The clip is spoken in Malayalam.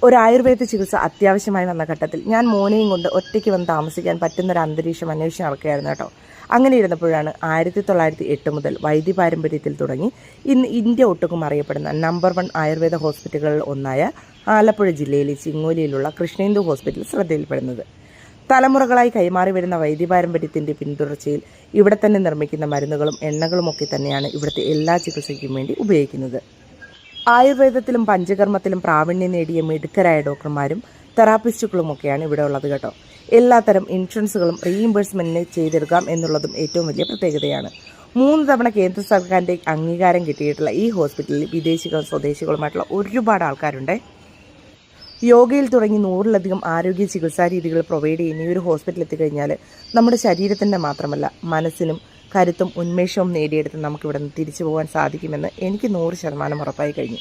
ഒരു ആയുർവേദ ചികിത്സ അത്യാവശ്യമായി വന്ന ഘട്ടത്തിൽ ഞാൻ മോനെയും കൊണ്ട് ഒറ്റയ്ക്ക് വന്ന് താമസിക്കാൻ പറ്റുന്നൊരു അന്തരീക്ഷം അന്വേഷിച്ച് നടക്കുകയായിരുന്നു കേട്ടോ. അങ്ങനെ ഇരുന്നപ്പോഴാണ് 1908 മുതൽ വൈദ്യ പാരമ്പര്യത്തിൽ തുടങ്ങി ഇന്ന് ഇന്ത്യ ഒട്ടുക്കും അറിയപ്പെടുന്ന നമ്പർ 1 ആയുർവേദ ഹോസ്പിറ്റലുകളിൽ ഒന്നായ ആലപ്പുഴ ജില്ലയിലെ ചിങ്ങോലിയിലുള്ള കൃഷ്ണേന്ദു ഹോസ്പിറ്റൽ ശ്രദ്ധയിൽപ്പെടുന്നത്. തലമുറകളായി കൈമാറി വരുന്ന വൈദ്യ പാരമ്പര്യത്തിൻ്റെ പിന്തുടർച്ചയിൽ ഇവിടെ തന്നെ നിർമ്മിക്കുന്ന മരുന്നുകളും എണ്ണകളുമൊക്കെ തന്നെയാണ് ഇവിടുത്തെ എല്ലാ ചികിത്സയ്ക്കും വേണ്ടി ഉപയോഗിക്കുന്നത്. ആയുർവേദത്തിലും പഞ്ചകർമ്മത്തിലും പ്രാവീണ്യം നേടിയ മിടുക്കരായ ഡോക്ടർമാരും തെറാപ്പിസ്റ്റുകളുമൊക്കെയാണ് ഇവിടെ ഉള്ളത് കേട്ടോ. എല്ലാത്തരം ഇൻഷുറൻസുകളും റീഇംബേഴ്സ്മെൻറ്റിന് ചെയ്തെടുക്കാം എന്നുള്ളതും ഏറ്റവും വലിയ പ്രത്യേകതയാണ്. 3 തവണ കേന്ദ്ര സർക്കാരിൻ്റെ അംഗീകാരം കിട്ടിയിട്ടുള്ള ഈ ഹോസ്പിറ്റലിൽ വിദേശികളും സ്വദേശികളുമായിട്ടുള്ള ഒരുപാട് ആൾക്കാരുണ്ട്. യോഗയിൽ തുടങ്ങി 100-ലധികം ആരോഗ്യ ചികിത്സാ രീതികൾ പ്രൊവൈഡ് ചെയ്യുന്ന ഈ ഒരു ഹോസ്പിറ്റലിൽ എത്തിക്കഴിഞ്ഞാൽ നമ്മുടെ ശരീരത്തിൻ്റെ മാത്രമല്ല മനസ്സിനും കരുത്തും ഉന്മേഷവും നേടിയെടുത്ത് നമുക്കിവിടെ നിന്ന് തിരിച്ചു പോകാൻ സാധിക്കുമെന്ന് എനിക്ക് 100% ഉറപ്പായി കഴിഞ്ഞു.